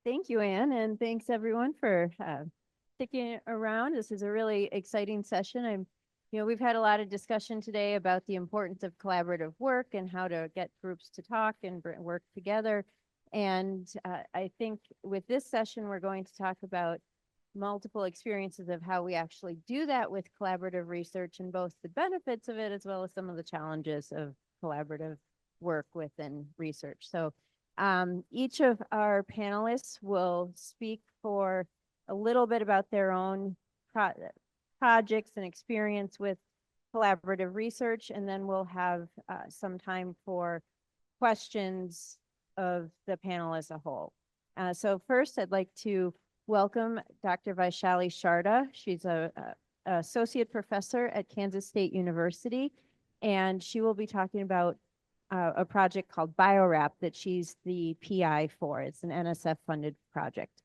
Thank you, Anne, and thanks everyone for sticking around. This is a really exciting session. We've had a lot of discussion today about the importance of collaborative work and how to get groups to talk and work together. And I think with this session, we're going to talk about multiple experiences of how we actually do that with collaborative research and both the benefits of it as well as some of the challenges of collaborative work within research. So each of our panelists will speak for a little bit about their own pro projects and experience with collaborative research, and then we'll have some time for questions of the panel as a whole. So first, I'd like to welcome Dr. Vaishali Sharda. She's a associate professor at Kansas State University, and she will be talking about a project called BioWrap that she's the PI for. It's an NSF-funded project.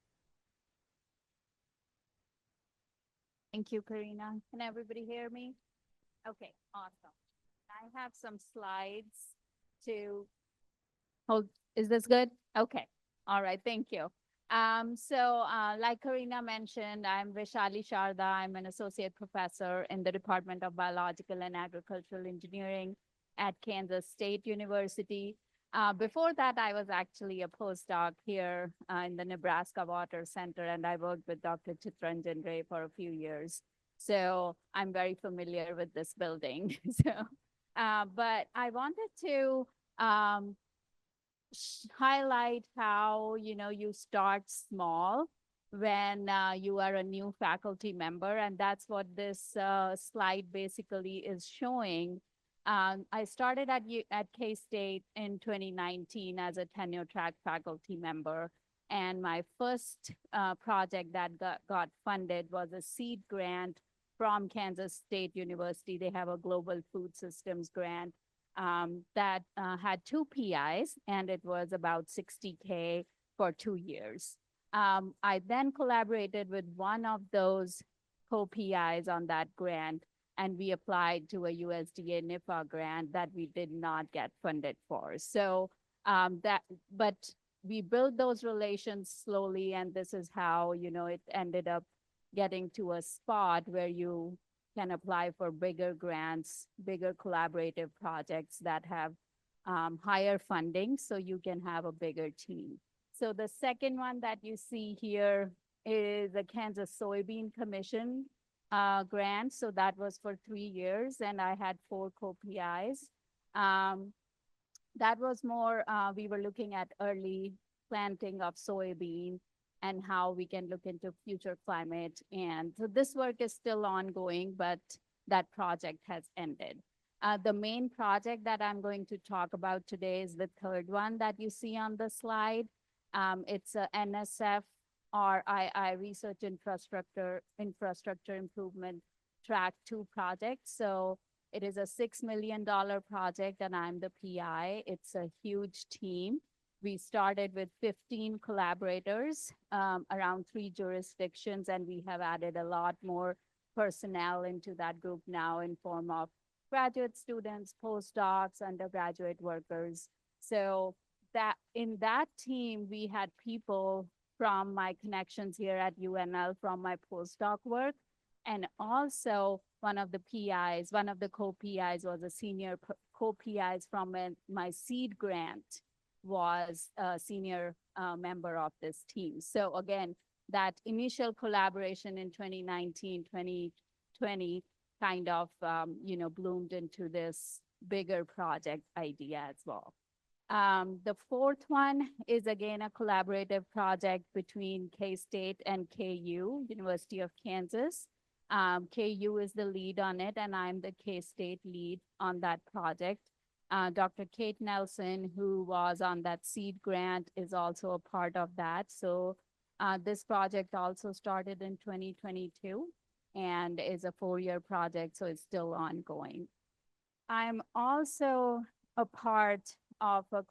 Thank you, Karina. Can everybody hear me? Okay, awesome. I have some slides to hold. Is this good? Okay. All right. Thank you. Like Karina mentioned, I'm Vaishali Sharda. I'm an associate professor in the Department of Biological and Agricultural Engineering at Kansas State University. Before that, I was actually a postdoc here in the Nebraska Water Center, and I worked with Dr. Chitranjan Ray for a few years. So I'm very familiar with this building. But I wanted to highlight how, you start small when you are a new faculty member. And that's what this slide basically is showing. I started at K-State in 2019 as a tenure track faculty member. And my first project that got funded was a seed grant from Kansas State University. They have a global food systems grant that had two PIs, and it was about 60K for 2 years. I then collaborated with one of those co-PIs on that grant, and we applied to a USDA NIFA grant that we did not get funded for. But we built those relations slowly, and this is how, it ended up getting to a spot where you can apply for bigger grants, bigger collaborative projects that have higher funding, so you can have a bigger team. So the second one that you see here is the Kansas Soybean Commission grant. So that was for 3 years, and I had 4 co-PIs. That was more, we were looking at early planting of soybean and how we can look into future climate. And so this work is still ongoing, but that project has ended. The main project that I'm going to talk about today is the third one that you see on the slide. It's a NSF RII Research Infrastructure Improvement Track 2 project. So it is a $6 million project, and I'm the PI. It's a huge team. We started with 15 collaborators around 3 jurisdictions, and we have added a lot more personnel into that group now in form of graduate students, postdocs, undergraduate workers. So that in that team, we had people from my connections here at UNL from my postdoc work. And also one of the PIs, one of the co-PIs was a senior co-PIs from my seed grant was a senior member of this team. So again, that initial collaboration in 2019, 2020 kind of, bloomed into this bigger project idea as well. The fourth one is again a collaborative project between K-State and KU, University of Kansas. KU is the lead on it, and I'm the K-State lead on that project. Dr. Kate Nelson, who was on that seed grant, is also a part of that. So this project also started in 2022 and is a 4-year project, so it's still ongoing. I'm also a part of a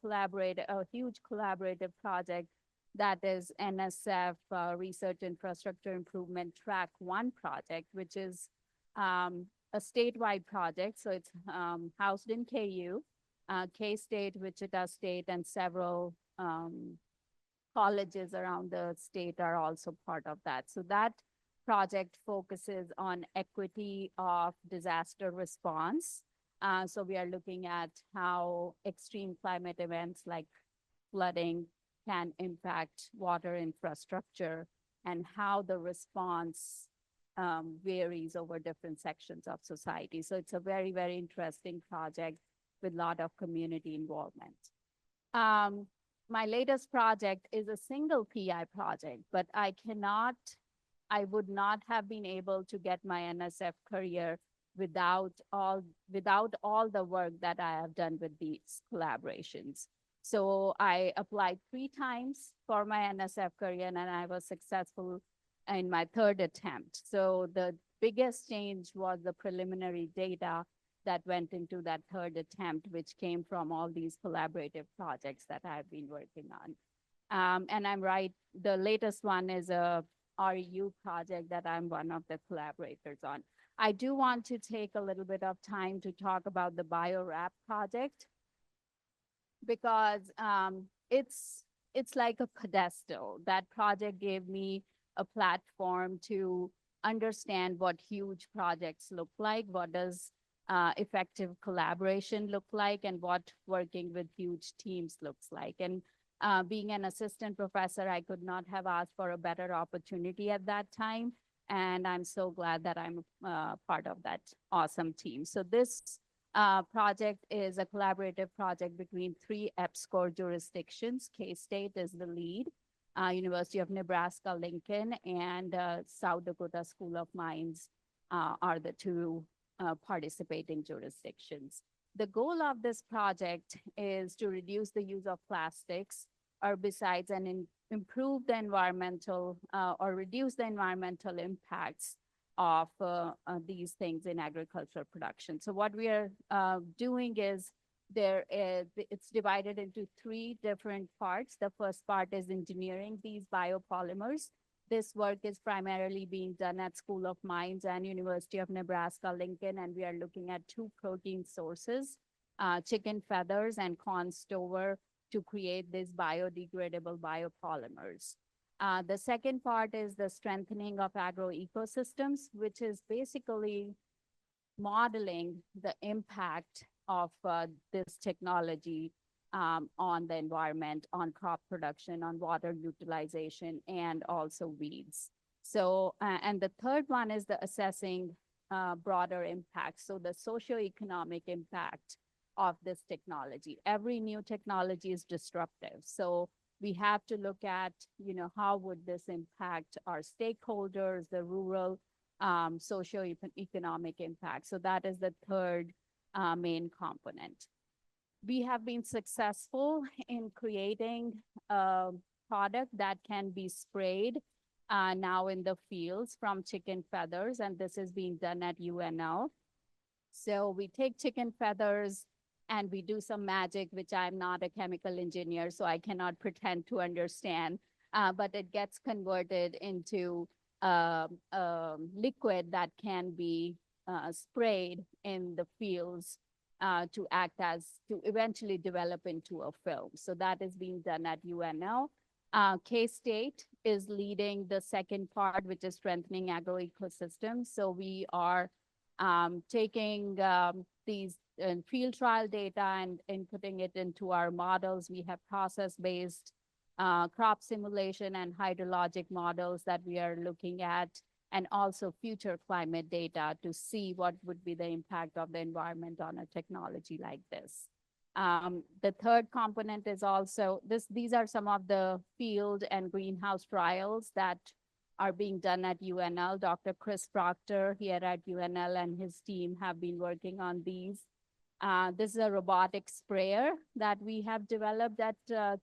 huge collaborative project that is NSF Research Infrastructure Improvement Track 1 project, which is a statewide project. So it's housed in KU, K-State, Wichita State, and several colleges around the state are also part of that. So that project focuses on equity of disaster response. So we are looking at how extreme climate events like flooding can impact water infrastructure and how the response varies over different sections of society. So it's a very, very interesting project with a lot of community involvement. Um, my latest project is a single PI project, but I would not have been able to get my NSF career without all the work that I have done with these collaborations. So I applied 3 times for my NSF career and I was successful in my third attempt. So the biggest change was the preliminary data that went into that third attempt, which came from all these collaborative projects that I've been working on. And I'm right, the latest one is a REU project that I'm one of the collaborators on. I do want to take a little bit of time to talk about the BioWrap project because it's like a pedestal. That project gave me a platform to understand what huge projects look like, what does effective collaboration look like, and what working with huge teams looks like. And being an assistant professor, I could not have asked for a better opportunity at that time. And I'm so glad that I'm part of that awesome team. So this project is a collaborative project between 3 EPSCoR jurisdictions. K-State is the lead, University of Nebraska, Lincoln, and South Dakota School of Mines are the 2 participating jurisdictions. The goal of this project is to reduce the use of plastics, herbicides, and improve the environmental or reduce the environmental impacts of these things in agricultural production. So what we are doing is it's divided into 3 different parts. The first part is engineering these biopolymers. This work is primarily being done at School of Mines and University of Nebraska, Lincoln, and we are looking at 2 protein sources, chicken feathers and corn stover, to create these biodegradable biopolymers. The second part is the strengthening of agroecosystems, which is basically modeling the impact of this technology on the environment, on crop production, on water utilization, and also weeds. So, and the third one is the assessing broader impact. So the socioeconomic impact of this technology. Every new technology is disruptive. So we have to look at, how would this impact our stakeholders, the rural socioeconomic impact. So that is the third main component. We have been successful in creating a product that can be sprayed now in the fields from chicken feathers, and this is being done at UNL. So we take chicken feathers and we do some magic, which I'm not a chemical engineer, so I cannot pretend to understand, but it gets converted into liquid that can be sprayed in the fields to eventually develop into a film. So that is being done at UNL. K-State is leading the second part, which is strengthening agroecosystems. So we are taking these field trial data and putting it into our models. We have process-based crop simulation and hydrologic models that we are looking at, and also future climate data to see what would be the impact of the environment on a technology like this. The third component is also these are some of the field and greenhouse trials that are being done at UNL. Dr. Chris Proctor here at UNL and his team have been working on these. This is a robotic sprayer that we have developed at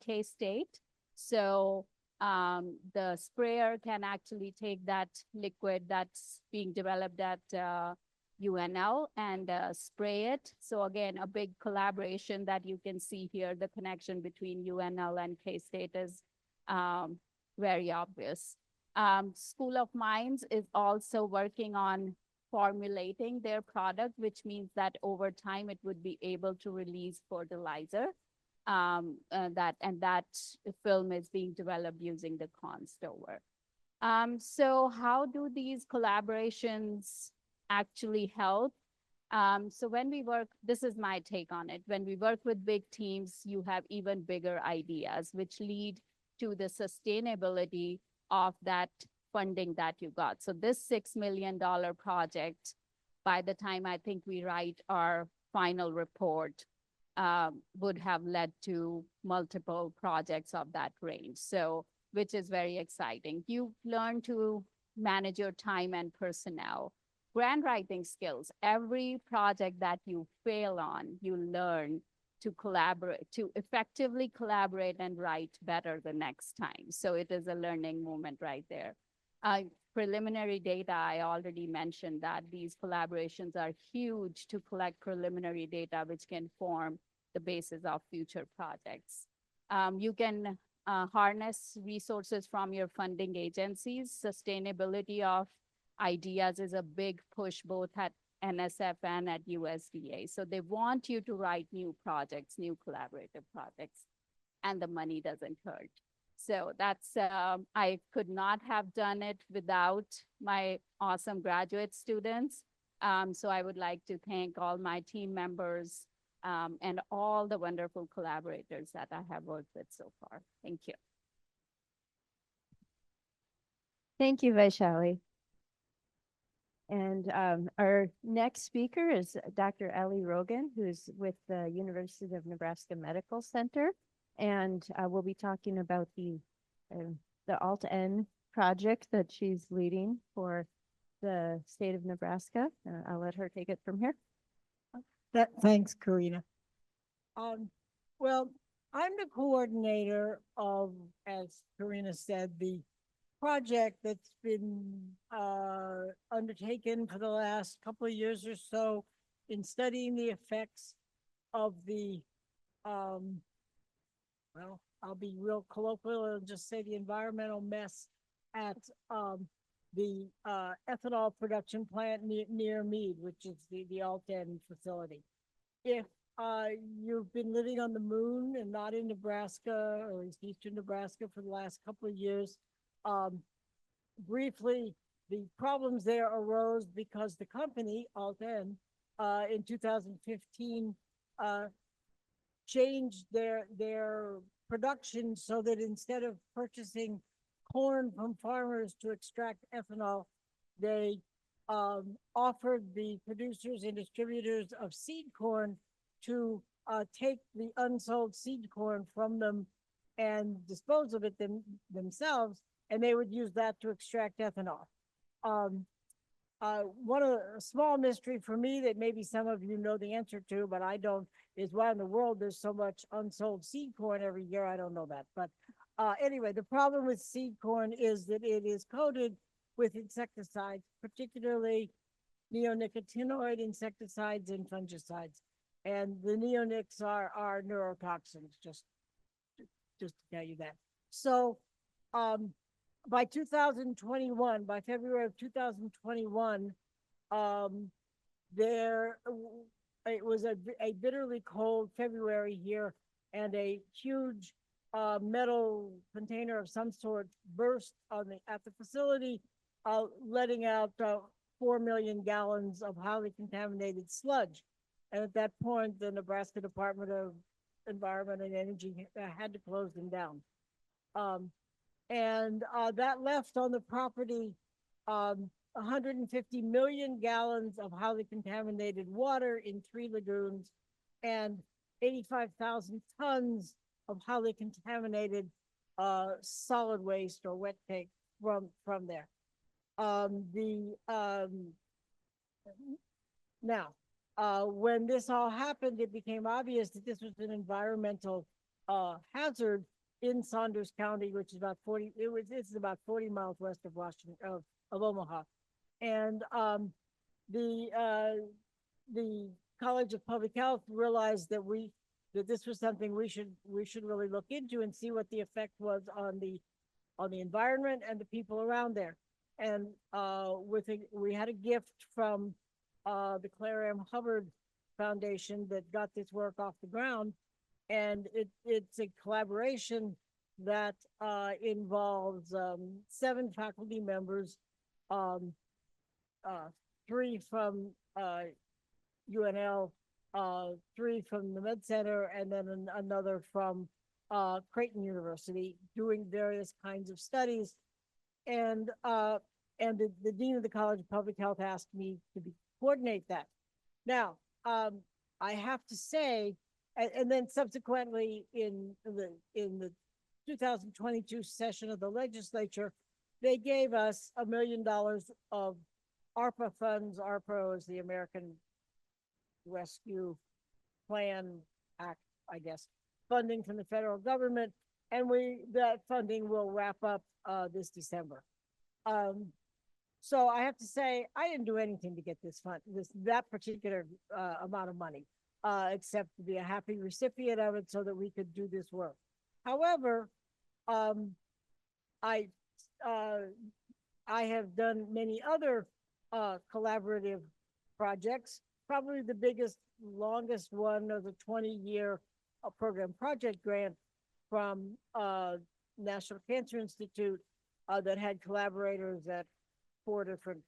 K-State. So the sprayer can actually take that liquid that's being developed at UNL and spray it. So again, a big collaboration that you can see here. The connection between UNL and K-State is very obvious. School of Mines is also working on formulating their product, which means that over time it would be able to release fertilizer. that film is being developed using the corn stover. So how do these collaborations actually help? So when we work, this is my take on it. When we work with big teams, you have even bigger ideas, which lead to the sustainability of that funding that you got. So this $6 million project, by the time I think we write our final report, would have led to multiple projects of that range. So, which is very exciting. You learn to manage your time and personnel. Grant writing skills. Every project that you fail on, you learn to collaborate, to effectively collaborate and write better the next time. So it is a learning moment right there. Preliminary data, I already mentioned that these collaborations are huge to collect preliminary data, which can form the basis of future projects. You can harness resources from your funding agencies. Sustainability of ideas is a big push both at NSF and at USDA. So they want you to write new projects, new collaborative projects, and the money doesn't hurt. So that's, I could not have done it without my awesome graduate students. So I would like to thank all my team members and all the wonderful collaborators that I have worked with so far. Thank you. Thank you, Vaishali. And our next speaker is Dr. Elli Rogan, who's with the University of Nebraska Medical Center. And we'll be talking about the Alt-N project that she's leading for the state of Nebraska. I'll let her take it from here. Thanks, Karina. Well, I'm the coordinator of, as Karina said, the project that's been undertaken for the last couple of years or so in studying the effects of the, well, I'll be real colloquial and just say the environmental mess at the ethanol production plant near Mead, which is the Alt-N facility. If you've been living on the moon and not in Nebraska or eastern Nebraska for the last couple of years, briefly, the problems there arose because the company, Alt-N, in 2015, changed their production so that instead of purchasing corn from farmers to extract ethanol, they offered the producers and distributors of seed corn to take the unsold seed corn from them and dispose of it themselves, and they would use that to extract ethanol. A small mystery for me that maybe some of you know the answer to, but I don't, is why in the world there's so much unsold seed corn every year. I don't know that. But anyway, the problem with seed corn is that it is coated with insecticides, particularly neonicotinoid insecticides and fungicides. And the neonics are neurotoxins, just to tell you that. So by 2021, by February of 2021, it was a bitterly cold February here, and a huge metal container of some sort burst at the facility, letting out 4 million gallons of highly contaminated sludge. And at that point, the Nebraska Department of Environment and Energy had to close them down. And that left on the property 150 million gallons of highly contaminated water in 3 lagoons and 85,000 tons of highly contaminated solid waste or wet cake from there. When this all happened, it became obvious that this was an environmental hazard in Saunders County, which is about 40. It's about 40 miles west of Washington, of Omaha, and the College of Public Health realized that this was something we should really look into and see what the effect was on the environment and the people around there. And we had a gift from the Claire M. Hubbard Foundation that got this work off the ground. And it's a collaboration that involves 7 faculty members, um, 3 from UNL, 3 from the Med Center, and then another from Creighton University, doing various kinds of studies. And the dean of the College of Public Health asked me to coordinate that. Now, I have to say, and then subsequently in the 2022 session of the legislature, they gave us $1 million of ARPA funds. ARPA is the American Rescue Plan Act, I guess, funding from the federal government, and that funding will wrap up this December. So I have to say, I didn't do anything to get that particular amount of money, except to be a happy recipient of it so that we could do this work. However, I have done many other collaborative projects. Probably the biggest, longest one of the 20-year program project grant from National Cancer Institute that had collaborators at 4 different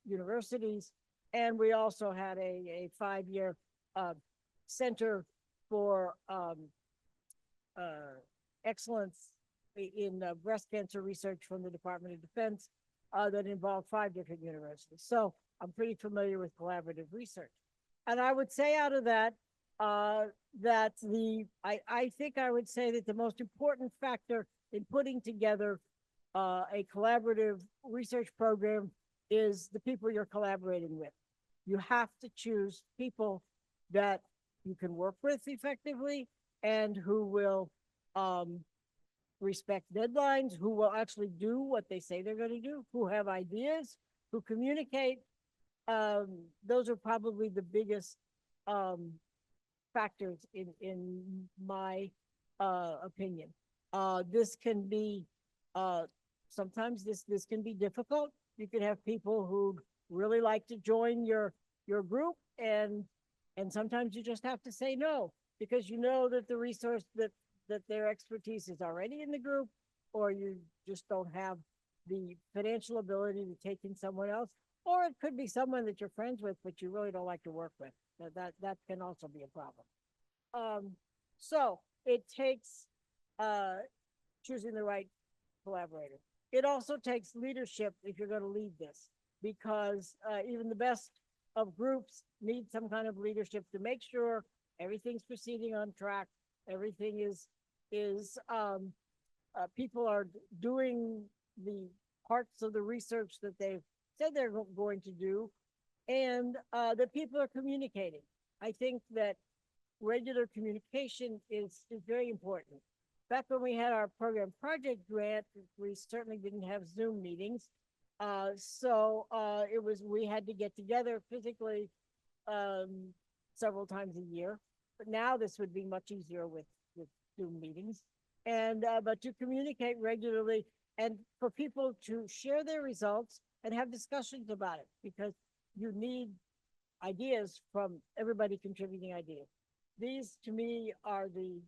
universities. And we also had a 5-year center for excellence in breast cancer research from the Department of Defense that involved 5 different universities. So I'm pretty familiar with collaborative research. And I would say out of that, I think I would say that the most important factor in putting together a collaborative research program is the people you're collaborating with. You have to choose people that you can work with effectively and who will respect deadlines, who will actually do what they say they're going to do, who have ideas, who communicate. Those are probably the biggest factors in my opinion. This can be sometimes this can be difficult. You can have people who really like to join your group, and sometimes you just have to say no because you know that the resource that their expertise is already in the group, or you just don't have the financial ability to take in someone else, or it could be someone that you're friends with but you really don't like to work with. That can also be a problem. So it takes choosing the right collaborator. It also takes leadership if you're going to lead this, because even the best of groups need some kind of leadership to make sure everything's proceeding on track. Everything is people are doing the parts of the research that they've said they're going to do, and that people are communicating. I think that regular communication is very important. Back when we had our program project grant, we certainly didn't have Zoom meetings. So we had to get together physically several times a year. But now this would be much easier with Zoom meetings. And but to communicate regularly and for people to share their results and have discussions about it, because you need ideas from everybody contributing ideas. These to me are the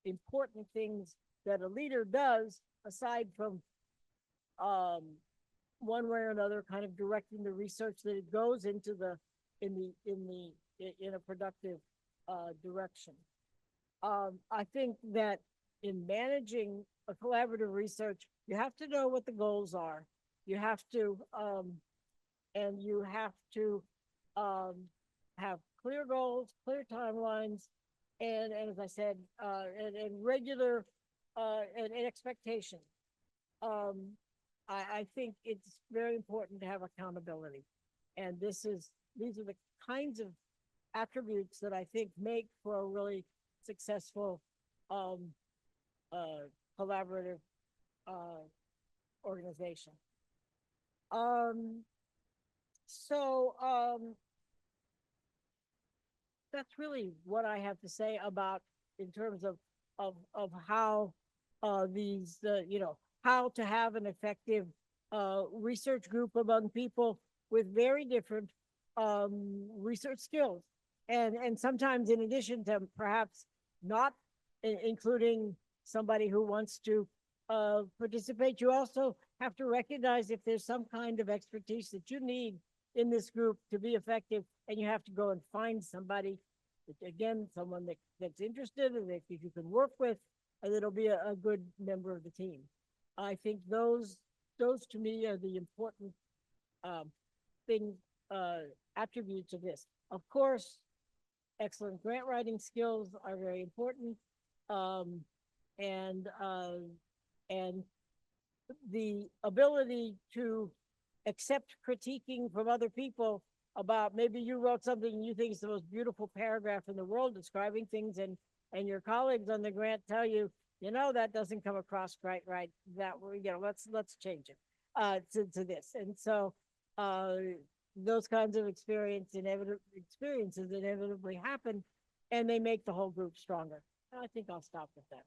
important things that a leader does, aside from one way or another kind of directing the research that it goes into in a productive direction. I think that in managing a collaborative research, you have to know what the goals are. You have to and you have to have clear goals, clear timelines, and as I said, and regular and expectation. I think it's very important to have accountability, and these are the kinds of attributes that I think make for a really successful collaborative organization. So that's really what I have to say about in terms of how these how to have an effective research group among people with very different research skills. And sometimes in addition to perhaps not including somebody who wants to participate, you also have to recognize if there's some kind of expertise that you need in this group to be effective, and you have to go and find somebody, again, someone that's interested and that you can work with, and it'll be a good member of the team. I think those to me are the important thing, attributes of this. Of course, excellent grant writing skills are very important. Um, and the ability to accept critiquing from other people about, maybe you wrote something and you think it's the most beautiful paragraph in the world describing things, and your colleagues on the grant tell you, you know, that doesn't come across right, that, you know, let's change it to this. And so those kinds of experiences inevitably happen, and they make the whole group stronger. I think I'll stop with that.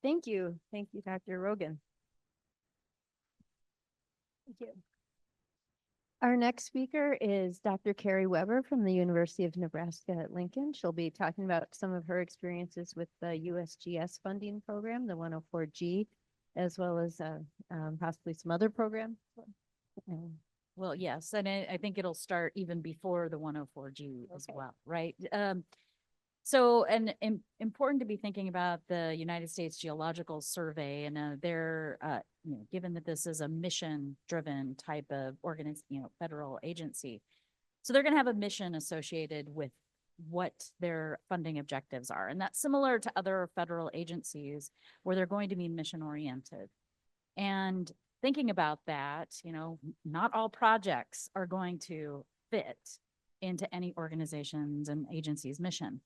Thank you. Thank you, Dr. Rogan. Thank you. Our next speaker is Dr. Karrie Weber from the University of Nebraska at Lincoln. She'll be talking about some of her experiences with the USGS funding program, the 104G, as well as possibly some other programs. Well, yes, and I think it'll start even before the 104G as Okay. well, right? So, and important to be thinking about the United States Geological Survey, and they're, you know, given that this is a mission-driven type of federal agency, so they're going to have a mission associated with what their funding objectives are, and that's similar to other federal agencies where they're going to be mission-oriented. And thinking about that, you know, not all projects are going to fit into any organization's and agency's mission.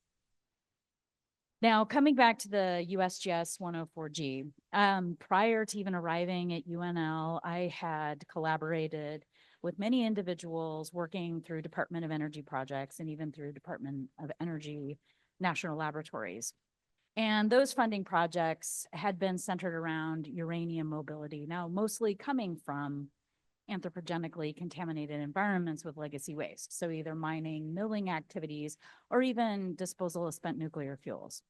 Now, coming back to the USGS 104G, prior to even arriving at UNL, I had collaborated with many individuals working through Department of Energy projects and even through Department of Energy national laboratories. And those funding projects had been centered around uranium mobility, now mostly coming from anthropogenically contaminated environments with legacy waste. So either mining, milling activities, or even disposal of spent nuclear fuels.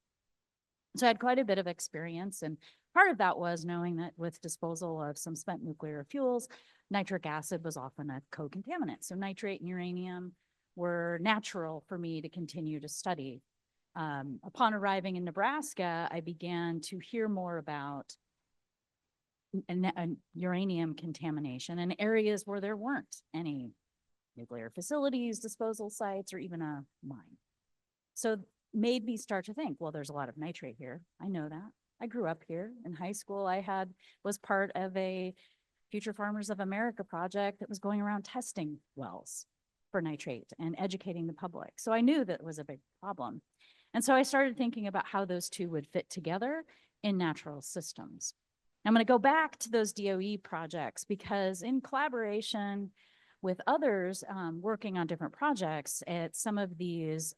So I had quite a bit of experience, and part of that was knowing that with disposal of some spent nuclear fuels, nitric acid was often a co-contaminant. So nitrate and uranium were natural for me to continue to study. Upon arriving in Nebraska, I began to hear more about uranium contamination in areas where there weren't any nuclear facilities, disposal sites, or even a mine. So made me start to think, well, there's a lot of nitrate here. I know that. I grew up here. In high school, was part of a Future Farmers of America project that was going around testing wells for nitrate and educating the public. So I knew that was a big problem. And so I started thinking about how those two would fit together in natural systems. I'm going to go back to those DOE projects because in collaboration with others working on different projects at some of these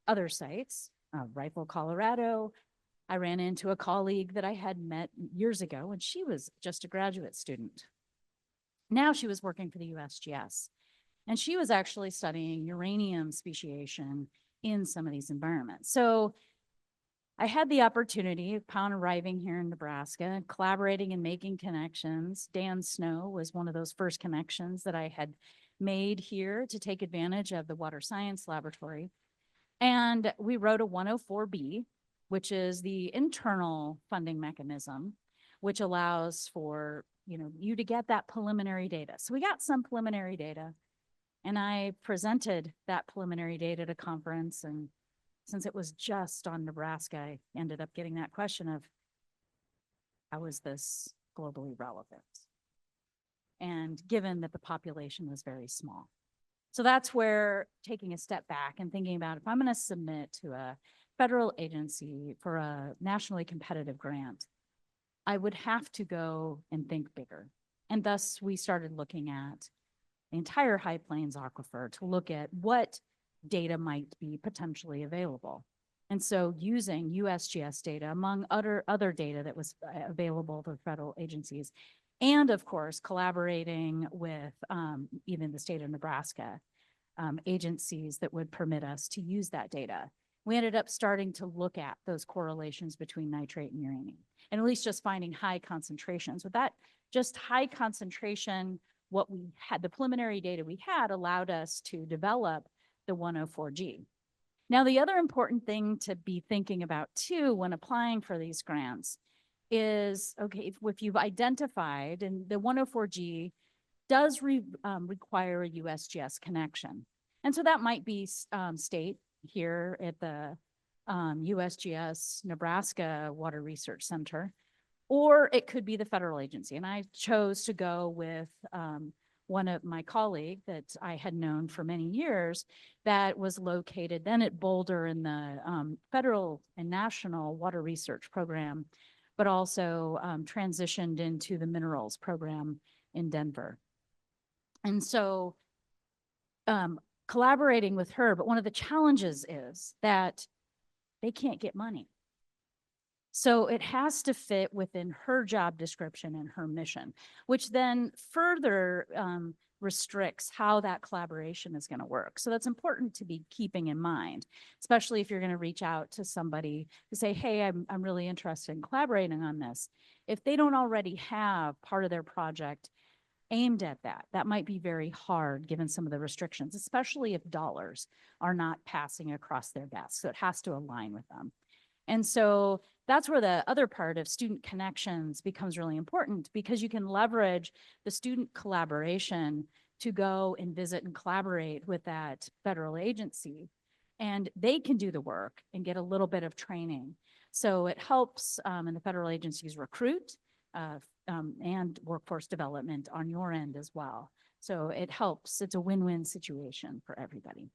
other sites, Rifle, Colorado, I ran into a colleague that I had met years ago, and she was just a graduate student. Now she was working for the USGS, and she was actually studying uranium speciation in some of these environments. So I had the opportunity upon arriving here in Nebraska, collaborating and making connections. Dan Snow was one of those first connections that I had made here to take advantage of the Water Science Laboratory. And we wrote a 104B, which is the internal funding mechanism, which allows for, you to get that preliminary data. So we got some preliminary data, and I presented that preliminary data at a conference. And since it was just on Nebraska, I ended up getting that question of, how is this globally relevant? And given that the population was very small. So that's where taking a step back and thinking about, if I'm going to submit to a federal agency for a nationally competitive grant, I would have to go and think bigger. And thus we started looking at the entire High Plains aquifer to look at what data might be potentially available. And so using USGS data among other data that was available to federal agencies, and of course, collaborating with even the state of Nebraska, agencies that would permit us to use that data. We ended up starting to look at those correlations between nitrate and uranium, and at least just finding high concentrations. With that, just high concentration, what we had, the preliminary data we had allowed us to develop the 104G. Now, the other important thing to be thinking about too when applying for these grants is, okay, if you've identified, and the 104G does require a USGS connection. And so that might be state here at the USGS Nebraska Water Research Center, or it could be the federal agency. And I chose to go with one of my colleague that I had known for many years that was located then at Boulder in the federal and national water research program, but also transitioned into the minerals program in Denver. And so collaborating with her, but one of the challenges is that they can't get money. So it has to fit within her job description and her mission, which then further restricts how that collaboration is going to work. So that's important to be keeping in mind, especially if you're going to reach out to somebody to say, hey, I'm really interested in collaborating on this. If they don't already have part of their project aimed at that, that might be very hard given some of the restrictions, especially if dollars are not passing across their desk. So it has to align with them. And so that's where the other part of student connections becomes really important, because you can leverage the student collaboration to go and visit and collaborate with that federal agency, and they can do the work and get a little bit of training. So it helps in the federal agencies recruit and workforce development on your end as well. So it helps. It's a win-win situation for everybody.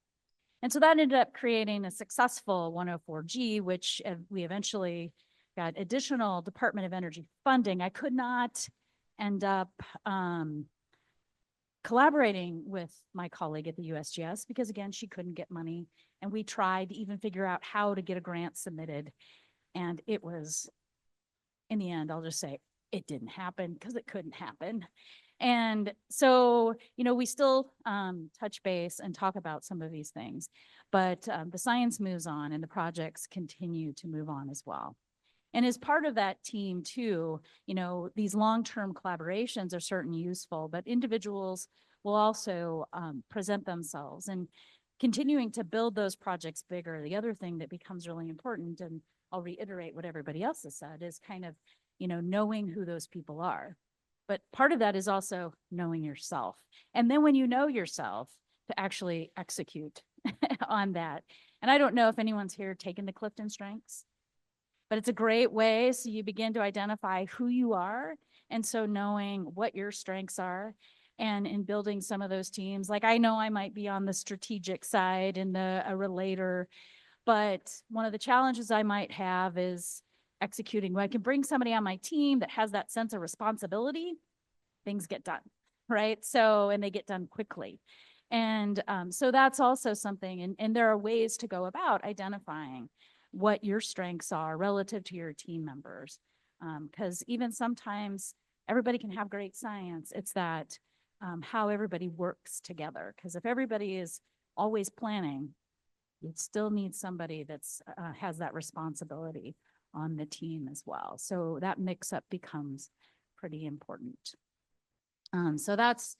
And so that ended up creating a successful 104G, which we eventually got additional Department of Energy funding. I could not end up collaborating with my colleague at the USGS because, again, she couldn't get money. And we tried to even figure out how to get a grant submitted. And it was, in the end, I'll just say, it didn't happen because it couldn't happen. And so, you know, we still touch base and talk about some of these things, but the science moves on and the projects continue to move on as well. And as part of that team too, you know, these long-term collaborations are certainly useful, but individuals will also present themselves and continuing to build those projects bigger. The other thing that becomes really important, and I'll reiterate what everybody else has said, is kind of, you know, knowing who those people are. But part of that is also knowing yourself. And then when you know yourself, to actually execute on that. And I don't know if anyone's here taken the Clifton Strengths, but it's a great way. So you begin to identify who you are. And so knowing what your strengths are, and in building some of those teams, like I know I might be on the strategic side and a relator, but one of the challenges I might have is executing. When I can bring somebody on my team that has that sense of responsibility, things get done, right? So, and they get done quickly. And so that's also something, and there are ways to go about identifying what your strengths are relative to your team members. Because even sometimes everybody can have great science. It's that how everybody works together. Because if everybody is always planning, you still need somebody that's has that responsibility on the team as well. So that mix-up becomes pretty important. So that's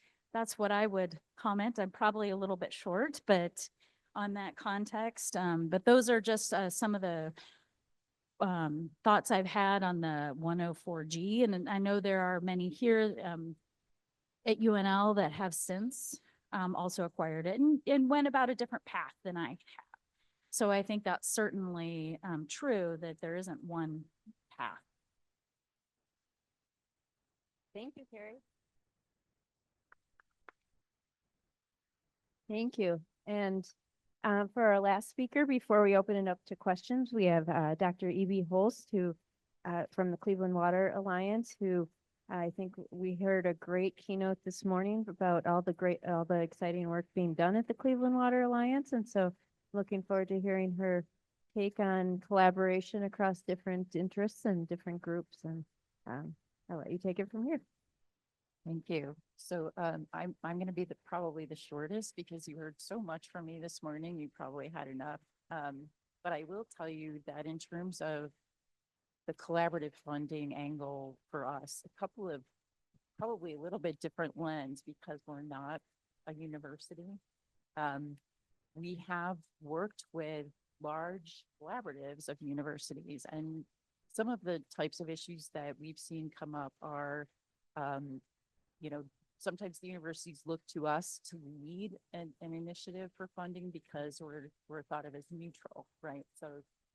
what I would comment. I'm probably a little bit short, but on that context, but those are just some of the thoughts I've had on the 104G. And I know there are many here at UNL that have since also acquired it and went about a different path than I have. So I think that's certainly true, that there isn't one path. Thank you, Karrie. Thank you. And for our last speaker, before we open it up to questions, we have Dr. Ebie Holst, who from the Cleveland Water Alliance, who I think we heard a great keynote this morning about all the exciting work being done at the Cleveland Water Alliance. And so looking forward to hearing her take on collaboration across different interests and different groups. And I'll let you take it from here. Thank you. So I'm going to be probably the shortest because you heard so much from me this morning. You probably had enough. But I will tell you that in terms of the collaborative funding angle for us, a couple of probably a little bit different lens because we're not a university. We have worked with large collaboratives of universities, and some of the types of issues that we've seen come up are, um, you know, sometimes the universities look to us to lead an initiative for funding because we're thought of as neutral, right? So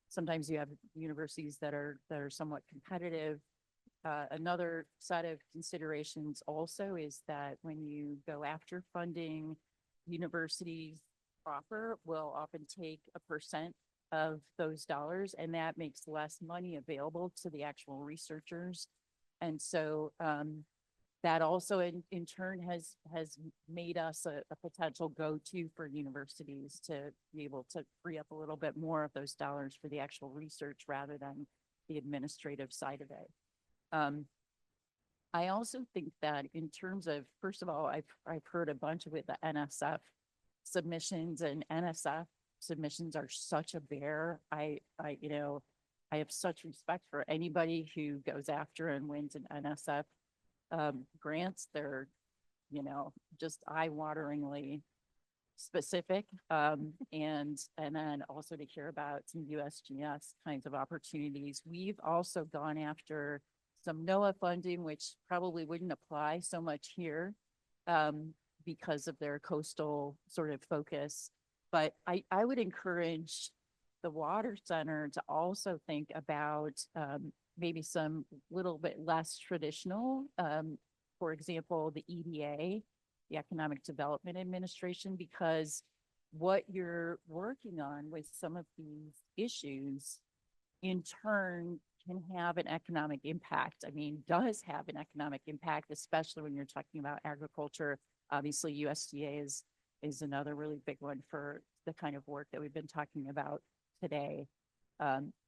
sometimes you have universities that are somewhat competitive. Another set of considerations also is that when you go after funding, universities proper will often take a percent of those dollars, and that makes less money available to the actual researchers. And so that also in turn has made us a potential go-to for universities to be able to free up a little bit more of those dollars for the actual research rather than the administrative side of it. I also think that in terms of, first of all, I've heard a bunch of it, the NSF submissions, and NSF submissions are such a bear. I have such respect for anybody who goes after and wins an NSF grants. They're, just eye-wateringly specific. And then also to hear about some USGS kinds of opportunities. We've also gone after some NOAA funding, which probably wouldn't apply so much here because of their coastal sort of focus. But I would encourage the Water Center to also think about maybe some little bit less traditional, for example, the EDA, the Economic Development Administration, because what you're working on with some of these issues in turn can have an economic impact. I mean, does have an economic impact, especially when you're talking about agriculture. Obviously, USDA is another really big one for the kind of work that we've been talking about today.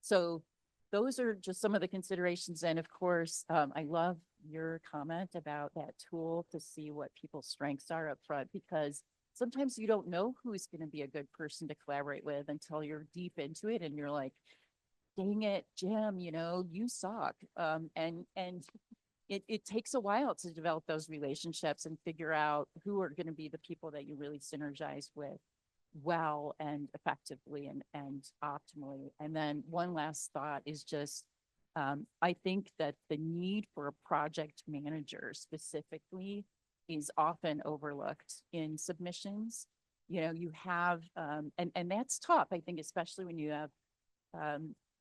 So those are just some of the considerations. And of course, I love your comment about that tool to see what people's strengths are up front, because sometimes you don't know who's going to be a good person to collaborate with until you're deep into it and you're like, dang it, Jim, you suck. And it takes a while to develop those relationships and figure out who are going to be the people that you really synergize with well and effectively and optimally. And then one last thought is just, I think that the need for a project manager specifically is often overlooked in submissions. You have, and that's tough, I think, especially when you have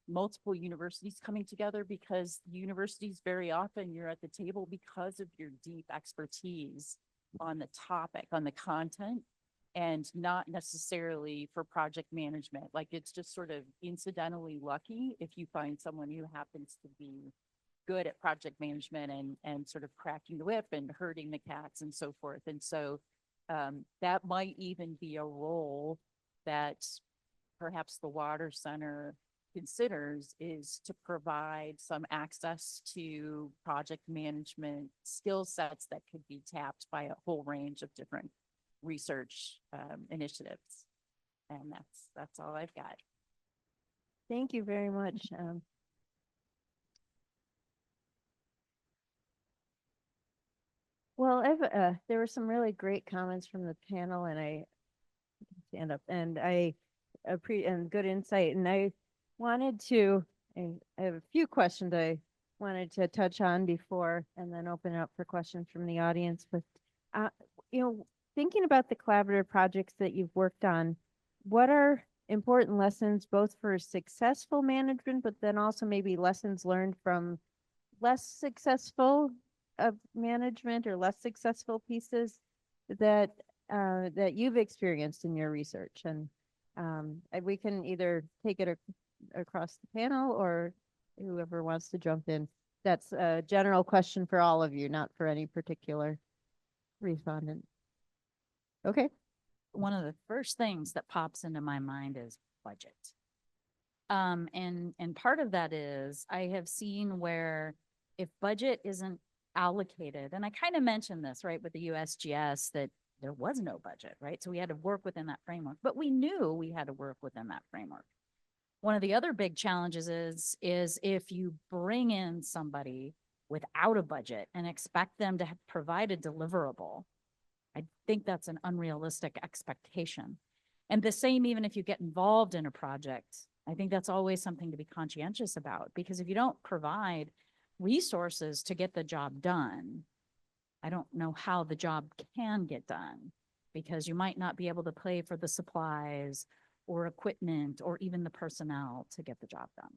multiple universities coming together, because universities very often you're at the table because of your deep expertise on the topic, on the content, and not necessarily for project management. Like, it's just sort of incidentally lucky if you find someone who happens to be good at project management and sort of cracking the whip and herding the cats and so forth. And so that might even be a role that perhaps the Water Center considers, is to provide some access to project management skill sets that could be tapped by a whole range of different research initiatives. And that's all I've got. Thank you very much. Well, there were some really great comments from the panel, and I stand up, and I appreciate and good insight. And I have a few questions I wanted to touch on before, and then open it up for questions from the audience. But thinking about the collaborative projects that you've worked on, what are important lessons both for successful management, but then also maybe lessons learned from less successful management or less successful pieces that you've experienced in your research? And we can either take it across the panel or whoever wants to jump in. That's a general question for all of you, not for any particular respondent. Okay. One of the first things that pops into my mind is budget. And part of that is I have seen where if budget isn't allocated, and I kind of mentioned this, right, with the USGS, that there was no budget, right? So we had to work within that framework, but we knew we had to work within that framework. One of the other big challenges is if you bring in somebody without a budget and expect them to provide a deliverable, I think that's an unrealistic expectation. And the same, even if you get involved in a project, I think that's always something to be conscientious about, because if you don't provide resources to get the job done, I don't know how the job can get done, because you might not be able to pay for the supplies or equipment or even the personnel to get the job done.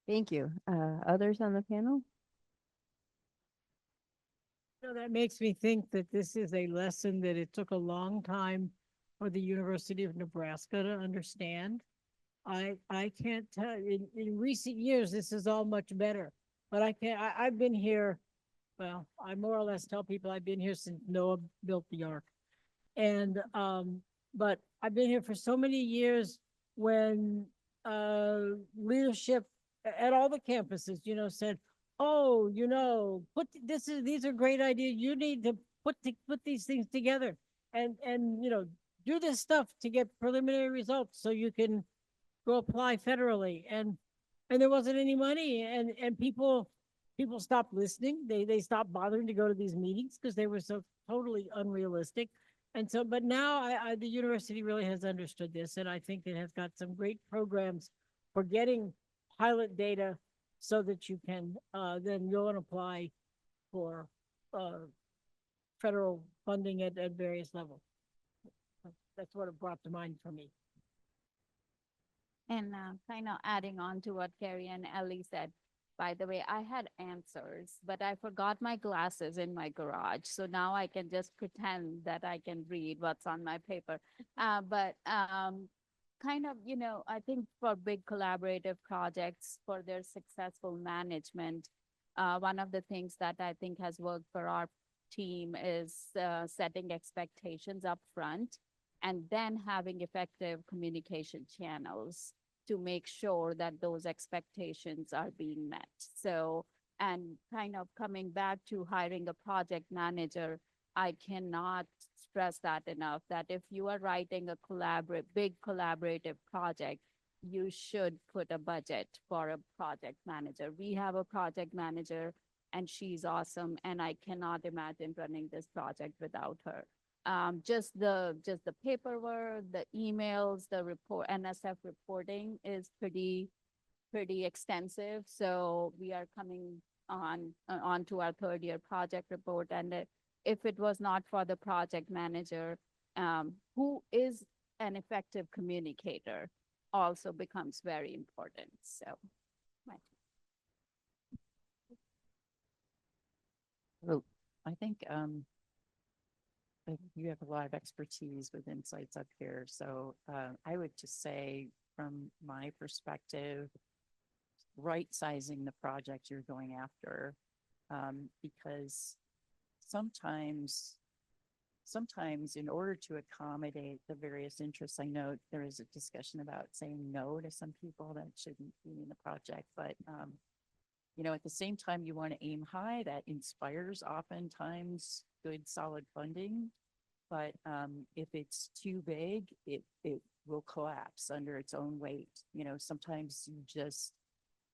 Thank you. Others on the panel? That makes me think that this is a lesson that it took a long time for the University of Nebraska to understand. I can't tell, in recent years, this is all much better, but I've been here, well, I more or less tell people I've been here since Noah built the ark. And, but I've been here for so many years when, leadership at all the campuses, said, oh, these are great ideas. You need to put these things together and, do this stuff to get preliminary results so you can go apply federally. And there wasn't any money, and people stopped listening. They stopped bothering to go to these meetings because they were so totally unrealistic. And so, but now the university really has understood this, and I think it has got some great programs for getting pilot data so that you can then go and apply for federal funding at various levels. That's what it brought to mind for me. And kind of adding on to what Karrie and Ellie said, by the way, I had answers, but I forgot my glasses in my garage. So now I can just pretend that I can read what's on my paper. But kind of, I think for big collaborative projects, for their successful management, one of the things that I think has worked for our team is setting expectations up front and then having effective communication channels to make sure that those expectations are being met. So, and kind of coming back to hiring a project manager, I cannot stress that enough, that if you are writing a big collaborative project, you should put a budget for a project manager. We have a project manager and she's awesome, and I cannot imagine running this project without her. Just the paperwork, the emails, the report, NSF reporting is pretty extensive. So we are coming on to our third year project report. And if it was not for the project manager, who is an effective communicator, also becomes very important. So. Well, I think you have a lot of expertise with insights up here. So I would just say, from my perspective, right sizing the project you're going after, because sometimes in order to accommodate the various interests, I know there is a discussion about saying no to some people that shouldn't be in the project, but at the same time, you want to aim high. That inspires oftentimes good, solid funding. But if it's too big, it will collapse under its own weight. Sometimes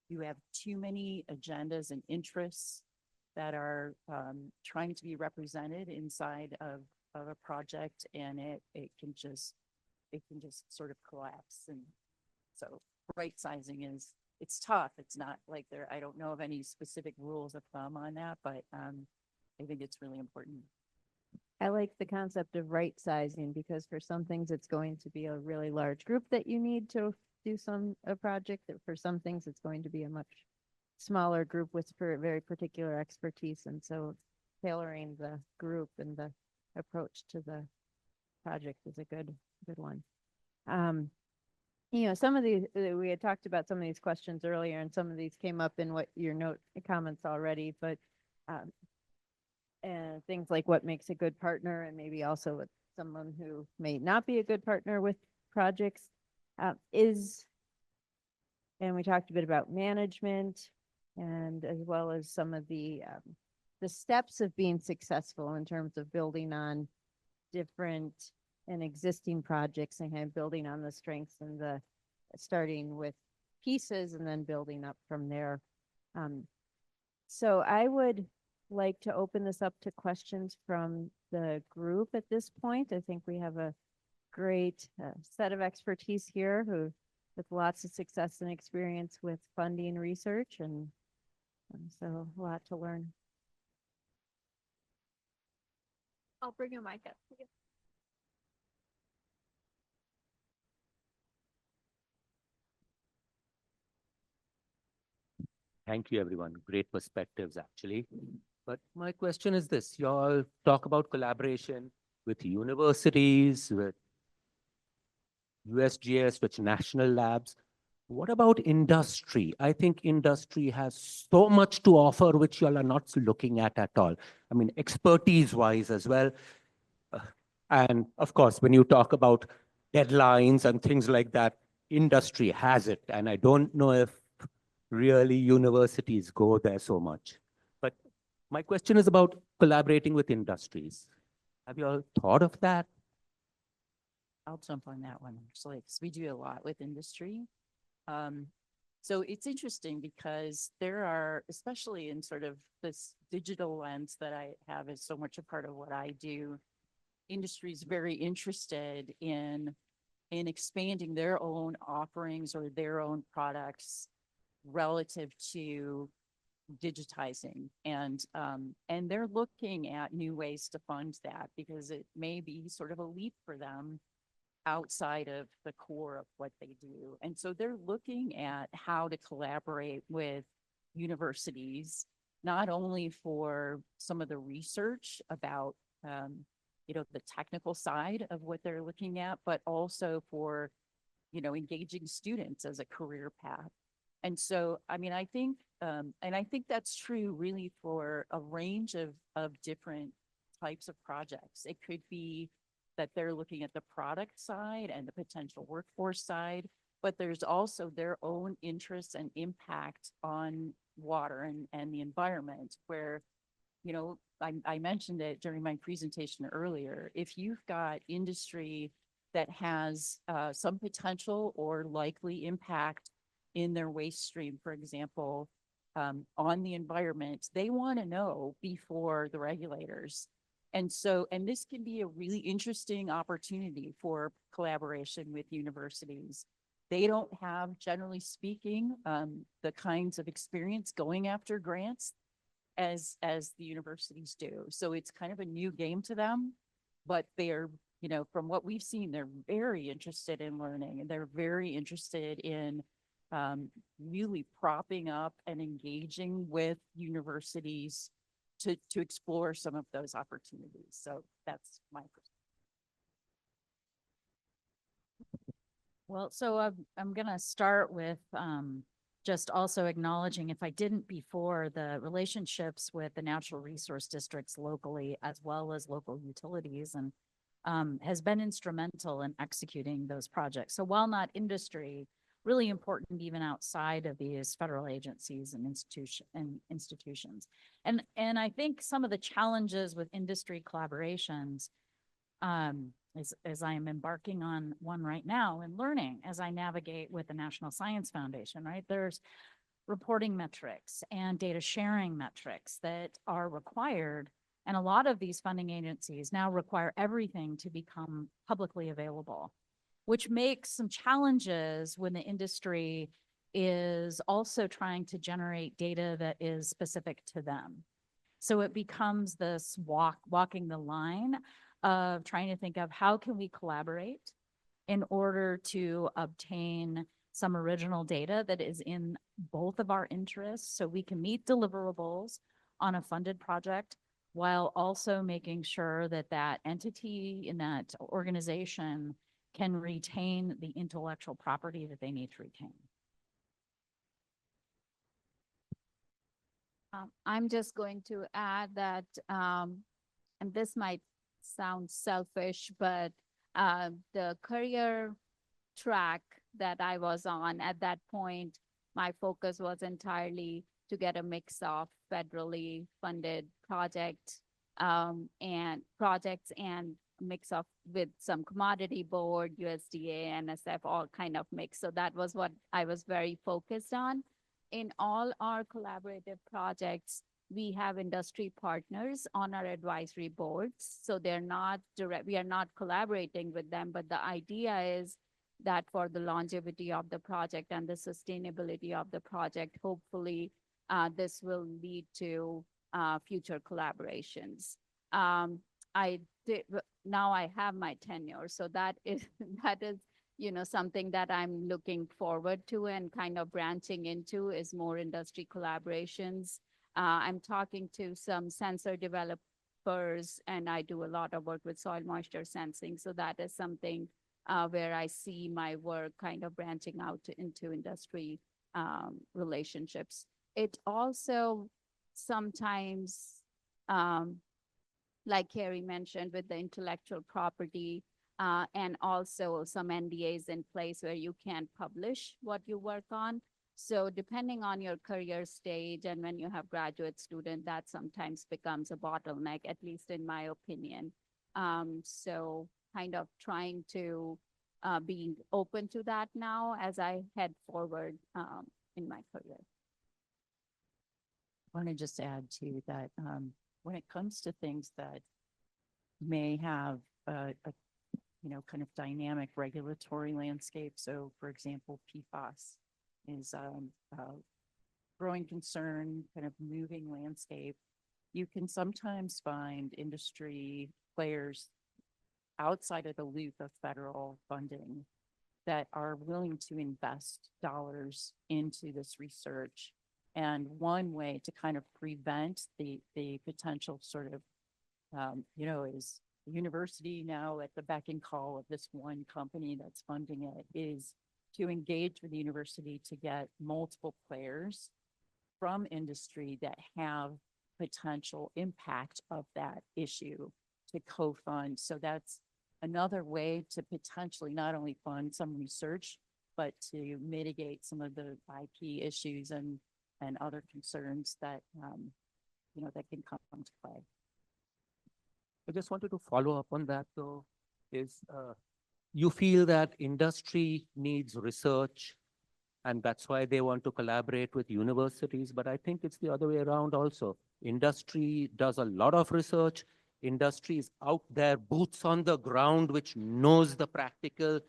you have too many agendas and interests that are trying to be represented inside of a project, and it can just sort of collapse. And so right sizing it's tough. It's not like I don't know of any specific rules of thumb on that, but I think it's really important. I like the concept of right sizing, because for some things it's going to be a really large group that you need to do a project. For some things it's going to be a much smaller group with very particular expertise. And so tailoring the group and the approach to the project is a good one. Some of these, we had talked about some of these questions earlier, and some of these came up in what your comments already, but and things like what makes a good partner, and maybe also with someone who may not be a good partner with projects and we talked a bit about management. and as well as some of the steps of being successful in terms of building on different and existing projects and kind of building on the strengths and the starting with pieces and then building up from there. So I would like to open this up to questions from the group at this point. I think we have a great set of expertise here who with lots of success and experience with funding research and so a lot to learn. I'll bring your mic up. Thank you, everyone. Great perspectives, actually. But my question is this, you all talk about collaboration with universities, with USGS, with national labs. What about industry? I think industry has so much to offer, which you all are not looking at all. I mean, expertise-wise as well. And of course, when you talk about deadlines and things like that, industry has it. And I don't know if really universities go there so much. But my question is about collaborating with industries. Have you all thought of that? I'll jump on that one, actually, because we do a lot with industry. So it's interesting because there are, especially in sort of this digital lens that I have is so much a part of what I do, industry is very interested in expanding their own offerings or their own products relative to digitizing. And they're looking at new ways to fund that because it may be sort of a leap for them outside of the core of what they do. And so they're looking at how to collaborate with universities, not only for some of the research about, the technical side of what they're looking at, but also for, engaging students as a career path. And so, I mean, I think that's true really for a range of different types of projects. It could be that they're looking at the product side and the potential workforce side, but there's also their own interests and impact on water and the environment where, I mentioned it during my presentation earlier. If you've got industry that has some potential or likely impact in their waste stream, for example, on the environment, they want to know before the regulators. And this can be a really interesting opportunity for collaboration with universities. They don't have, generally speaking, the kinds of experience going after grants as the universities do. So it's kind of a new game to them, but they're, from what we've seen, they're very interested in learning and they're very interested in really propping up and engaging with universities to explore some of those opportunities. So that's my perspective. Well, so I'm going to start with just also acknowledging, if I didn't before, the relationships with the natural resource districts locally as well as local utilities and has been instrumental in executing those projects. So while not industry, really important even outside of these federal agencies and institutions. And I think some of the challenges with industry collaborations, as I am embarking on one right now and learning as I navigate with the National Science Foundation, right? There's reporting metrics and data sharing metrics that are required. And a lot of these funding agencies now require everything to become publicly available, which makes some challenges when the industry is also trying to generate data that is specific to them. So it becomes this walking the line of trying to think of how can we collaborate in order to obtain some original data that is in both of our interests so we can meet deliverables on a funded project while also making sure that that entity in that organization can retain the intellectual property that they need to retain. I'm just going to add that, and this might sound selfish, but the career track that I was on at that point, my focus was entirely to get a mix of federally funded projects and mix of with some commodity board, USDA, NSF, all kind of mix. So that was what I was very focused on. In all our collaborative projects, we have industry partners on our advisory boards. So they're not direct, we are not collaborating with them, but the idea is that for the longevity of the project and the sustainability of the project, hopefully this will lead to future collaborations. I did, now I have my tenure, so that is that is something that I'm looking forward to and kind of branching into is more industry collaborations. I'm talking to some sensor developers, and I do a lot of work with soil moisture sensing. So that is something where I see my work kind of branching out into industry relationships. It also sometimes, like Karrie mentioned, with the intellectual property and also some NDAs in place where you can't publish what you work on. So depending on your career stage and when you have graduate student, that sometimes becomes a bottleneck, at least in my opinion. So kind of trying to being open to that now as I head forward in my career. I want to just add to that, when it comes to things that may have a kind of dynamic regulatory landscape. So for example, PFAS is a growing concern, kind of moving landscape. You can sometimes find industry players outside of the loop of federal funding that are willing to invest dollars into this research. And one way to kind of prevent the potential sort of, is the university now at the beck and call of this one company that's funding it is to engage with the university to get multiple players from industry that have potential impact of that issue to co-fund. So that's another way to potentially not only fund some research, but to mitigate some of the IP issues and other concerns that, that can come into play. I just wanted to follow up on that though, is you feel that industry needs research and that's why they want to collaborate with universities, but I think it's the other way around also. Industry does a lot of research. Industry is out there, boots on the ground, which knows the practical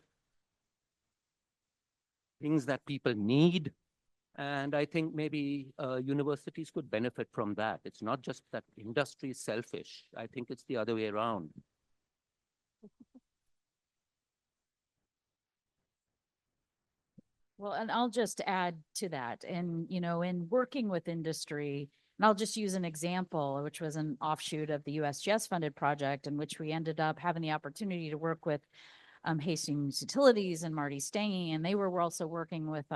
things that people need. And I think maybe universities could benefit from that. It's not just that industry is selfish. I think it's the other way around. Well, and I'll just add to that. And, in working with industry, and I'll just use an example, which was an offshoot of the USGS funded project in which we ended up having the opportunity to work with Hastings Utilities and Marty Stangy, and they were also working with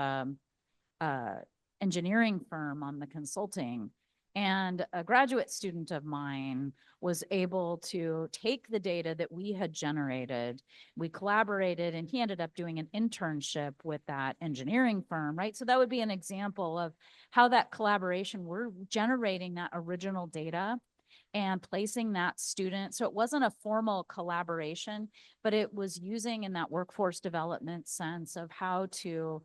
engineering firm on the consulting. And a graduate student of mine was able to take the data that we had generated. We collaborated and he ended up doing an internship with that engineering firm, right? So that would be an example of how that collaboration, we're generating that original data and placing that student. So it wasn't a formal collaboration, but it was using in that workforce development sense of how to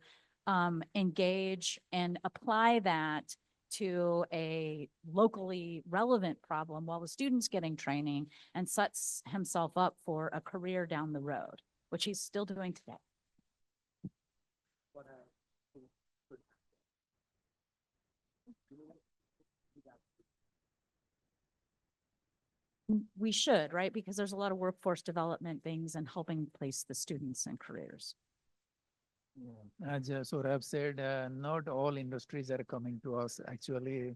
engage and apply that to a locally relevant problem while the student's getting training and sets himself up for a career down the road, which he's still doing today. We should, right? Because there's a lot of workforce development things and helping place the students in careers. As Saurabh said, not all industries are coming to us. Actually,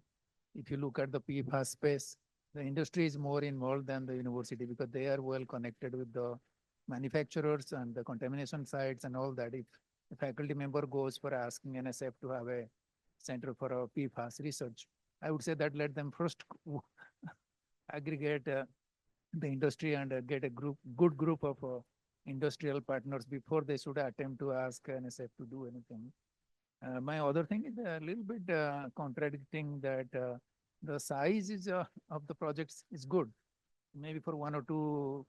if you look at the PFAS space, the industry is more involved than the university because they are well connected with the manufacturers and the contamination sites and all that. If a faculty member goes for asking NSF to have a center for a PFAS research, I would say that let them first aggregate the industry and get a good group of industrial partners before they should attempt to ask NSF to do anything. My other thing is a little bit contradicting that the size is of the projects is good, maybe for one or two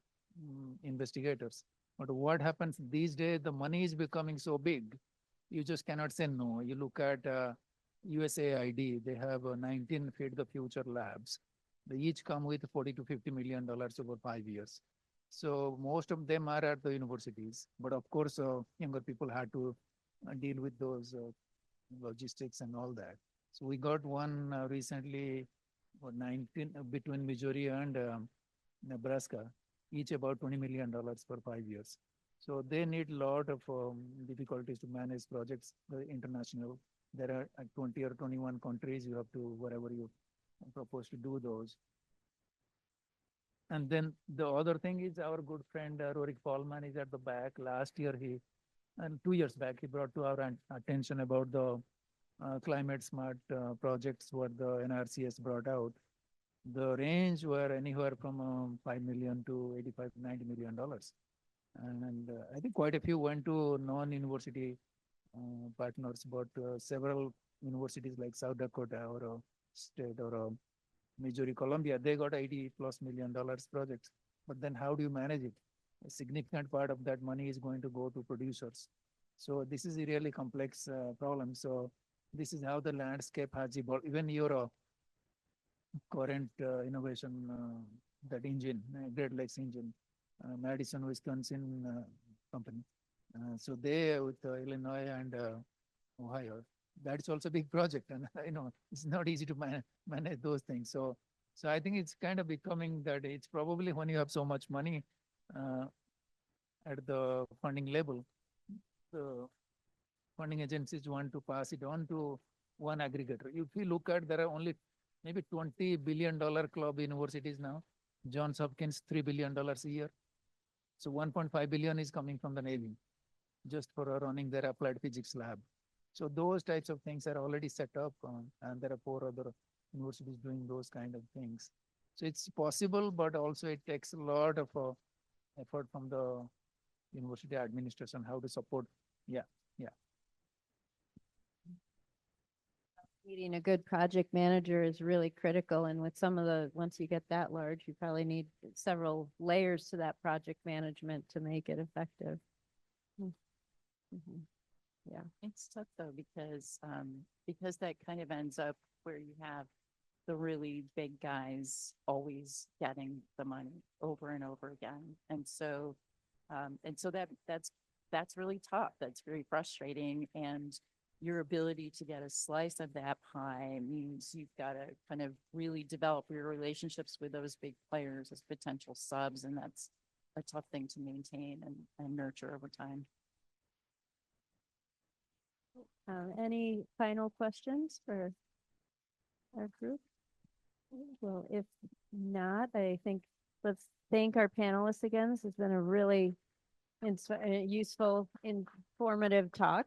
investigators. But what happens these days, the money is becoming so big, you just cannot say no. You look at USAID, they have 19 Feed the Future labs. They each come with 40 to $50 million over 5 years. So most of them are at the universities, but of course, younger people had to deal with those logistics and all that. So we got one recently, 19 between Missouri and Nebraska, each about $20 million for 5 years. So they need a lot of difficulties to manage projects international. There are 20 or 21 countries you have to, wherever you propose to do those. And then the other thing is our good friend Rorik Paulman is at the back. Last year and 2 years back, he brought to our attention about the climate smart projects what the NRCS brought out. The range were anywhere from 5 million to 85 to $90 million. And I think quite a few went to non-university partners, but several universities like South Dakota or state or Missouri, Columbia, they got 80 plus million dollars projects. But then how do you manage it? A significant part of that money is going to go to producers. So this is a really complex problem. So this is how the landscape has evolved. Even your current innovation, that engine, Great Lakes engine, Madison, Wisconsin company. So they with Illinois and Ohio, that's also a big project, and it's not easy to manage those things. So I think it's kind of becoming that it's probably when you have so much money at the funding level, the funding agencies want to pass it on to one aggregator. If you look at, there are only maybe $20 billion club universities now. Johns Hopkins, $3 billion a year. So 1.5 billion is coming from the Navy just for running their applied physics lab. So those types of things are already set up, and there are 4 other universities doing those kind of things. So it's possible, but also it takes a lot of effort from the university administration, how to support. Yeah. Needing a good project manager is really critical, and with some of once you get that large, you probably need several layers to that project management to make it effective. Mhm. Yeah. It's tough though, because that kind of ends up where you have the really big guys always getting the money over and over again. And so that's really tough. That's very frustrating. And your ability to get a slice of that pie means you've got to kind of really develop your relationships with those big players as potential subs. And that's a tough thing to maintain and nurture over time. Any final questions for our group? Well, if not, I think let's thank our panelists again. This has been a really useful, informative talk.